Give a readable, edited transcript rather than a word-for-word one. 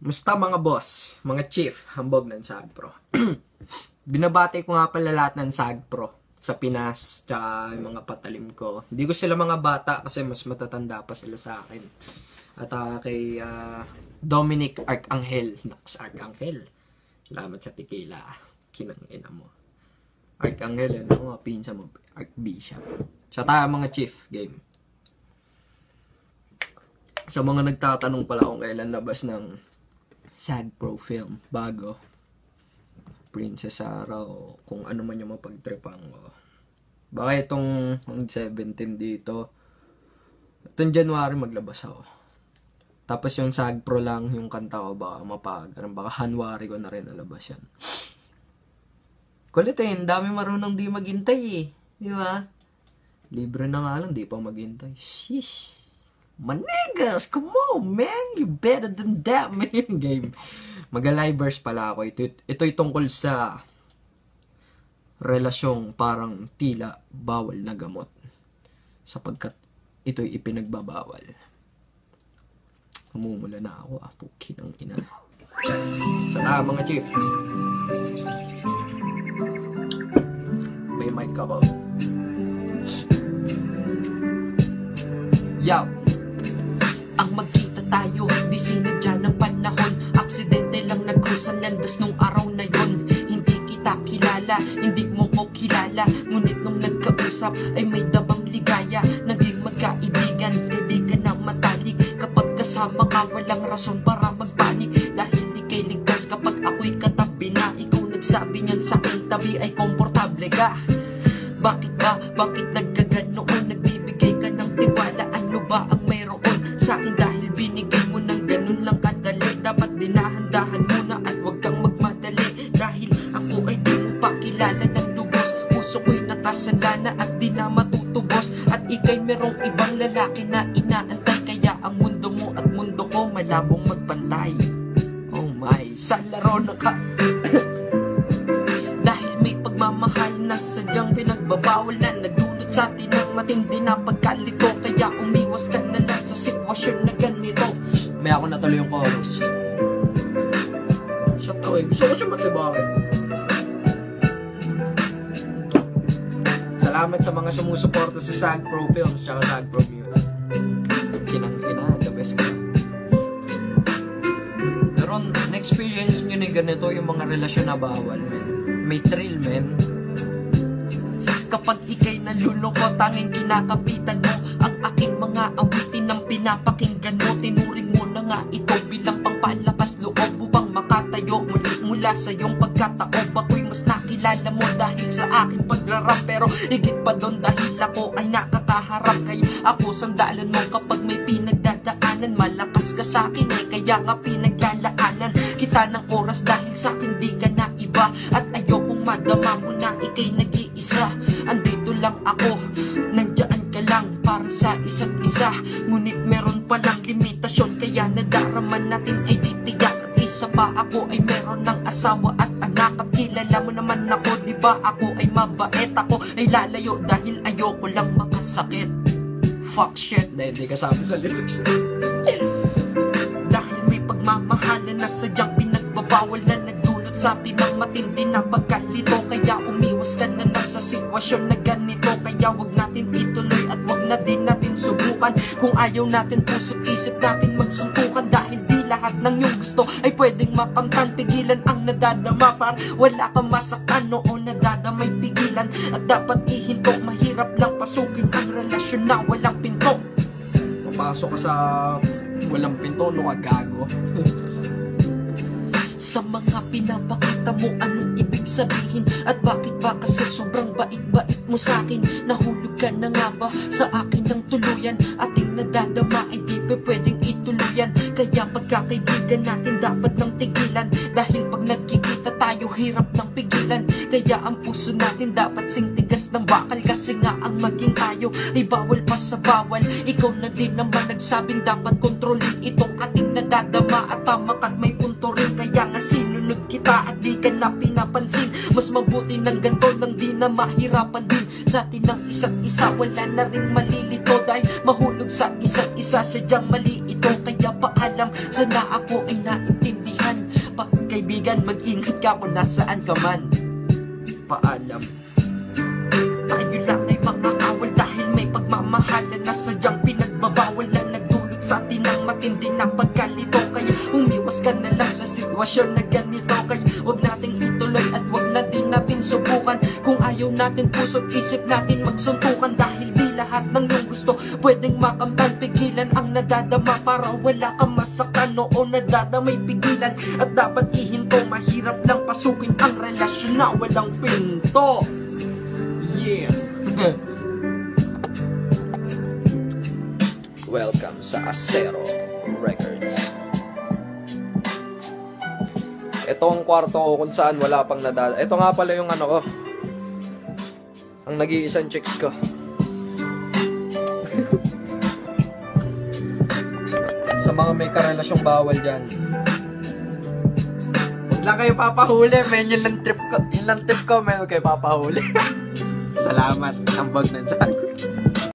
Musta mga boss, mga chief, hambog ng SAGPRO. Binabati ko nga pala lahat ng SAGPRO sa Pinas, tsaka yung mga patalim ko. Hindi ko sila mga bata kasi mas matatanda pa sila sa akin. At kay Dominic Arcangel, Nax Arcangel. Salamat sa tequila, kinangina mo. Arcangel, ano nga, pinsa mo, Archbishop. Tsaka mga chief, game. Sa mga nagtatanong pala kung kailan labas ng SAGPRO film, bago, Princess Sarah o kung ano man yung mapagtripang ko. Baka itong 17 dito, itong January maglabas ako. Tapos yung SAGPRO lang, yung kanta ko, baka January ko na rin nalabas yan. Kulit eh, dami marunong di maghintay eh. Di ba? Libre na nga lang, di pa maghintay. Sheesh. My niggas, come on, man. You better than that, man. Game. Mag-alibers pala ako. Ito'y tungkol sa relasyong parang tila bawal na gamot. Sapagkat ito'y ipinagbabawal. Humumula na ako, puki ng ina. Sana mga chief. May mic ako. Yo! Ang magkita tayo, di sinadya ng panahon. Aksidente lang nagkrusan landas nung araw na yon. Hindi kita kilala, hindi mo ko kilala. Ngunit nung nagkausap ay may dabang ligaya. Naging magkaibigan, kaibigan na matalik. Kapag kasama ka walang rason para magpanik. Dahil di kay ligtas kapag ako'y katabi na. Ikaw nagsabi niyan sa aking tabi ay komportable ka. Bakit ba? Bakit nagkaganoon? Nagbibigay ka ng tiwala. Ano ba ang mayroon sa akin dahil binigay mo ng ganun lang kadali? Dapat dinahandahan muna at huwag kang magmadali. Dahil ako ay di mo pa kilala ng lubos. Puso ko'y nakasandana at di na matutubos. At ika'y merong ibang lalaki na inaantay. Kaya ang mundo mo at mundo ko malabong magbantay. Oh my, sa laro na ka. Dahil may pagmamahal na sadyang pinagbabawal na nagdulot sa atin ng matindi na pagkalito. Kaya umiwas ka na lang sa sitwasyon na ganito. May ako natuloy yung chorus. Siya to eh. Gusto ko siya matibakan. Salamat sa mga sumusuporta sa SAGPRO Films tsaka SAGPRO Music. Kinang-ina, the best ka. Pero na-experience nyo na ganito yung mga relasyon na bawal, man. May thrill, man. Kapag ika'y nalulungkot, tanging kinakapitan mo ang aking mga awitin ng pinapakinggan mo. Tinuring mo na nga ito bilang pangpalakas loob upang makatayo mula sa iyong pagkataob. Ako'y mas nakilala mo dahil sa aking pagrarap. Pero higit pa doon dahil ako ay nakakaharap. Kaya ako sandalan mo kapag may pinagdadaanan. Malakas ka sa akin eh, kaya nga pinaglalaanan kita ng oras dahil sa akin di ka na iba. At ayokong madama mo na ika'y nag-iisa. Andito lang ako, nandiyan ka lang para sa isa't isa. Ngunit meron palang limitasyon, kaya nadaraman natin ay di tiyak. At isa pa, ako ay meron ng asawa at anak. At kilala mo naman ako, diba ako ay mabait. Ako ay lalayo dahil ayoko lang makasakit. Fuck shit. Dahil di kasama sa lyrics. Dahil may pagmamahalan na sadyang pinagbabawal na nagdulot sa atin ng matindi na pagkalito. Kaya umiwas ka na lang sa sitwasyon na ganito. Kaya wag natin ituloy at wag na din natin subukan. Kung ayaw natin puso't isip natin magsuntukan. Dahil di lahat ng iyong gusto ay pwedeng makamtan. Pigilan ang nadadama para wala kang masaktan. Noon nadadamay pigilan at dapat ihinto. Mahirap lang pasukin ang relasyon na walang pinto. Papasok ka sa walang pinto, no ka gago. Sa mga pinapakita mo anong ibig sabihin? At bakit ba kasi sobrang bait-bait mo sa akin? Nahulog ka na nga ba sa akin ng tuluyan? Ating nadadama ay di pa pwedeng ituluyan. Kaya pagkakaibigan natin dapat nang tigilan. Dahil pag nagkikita tayo hirap ng pigilan. Kaya ang puso natin dapat singtigas ng bakal. Kasi nga ang maging tayo ay bawal pa sa bawal. Ikaw na din naman nagsabing dapat kontrolin itong ating nadadama. At tama ka't may punto rin. Kaya nga sinunod kita at di ka na pinapansin. Mas mabuti ng ganito lang di na mahirapan din. Sa atin ng isa't isa wala na rin malilito. Dahil mahulog sa isa't isa sadyang mali ito. Kaya paalam, sana ako ay naintindi. kaibigan, mag-ingat ka kung nasaan ka man. Paalam. Tayo lang ay mga awal dahil may pagmamahalan na sadyang pinagbabawal na nagdulot sa atin ng matindi na pagkalito. Kaya umiwas ka na lang sa sitwasyon na ganito. Kaya huwag nating ituloy at huwag na din natin subukan. Kung ayaw natin puso't isip natin magsuntukan. Dahil di lahat ng iyong gusto pwedeng makamtan. Pigilan ang nadadama para wala kang masaktan. Oo, nadadamay pigilan at dapat ihinto. Mahirap lang pasukin ang relasyon na walang pinto. Yes. Welcome sa Acero Records. Ito ang kwarto ko kung saan wala pang nadal. Ito nga pala yung ano ko. Ang nag-iisang chicks ko. Sa mga may karelasyong bawal dyan, huwag lang kayo papahuli, men. Yun lang trip ko, men. Huwag kayo papahuli. Salamat. Ang bag ng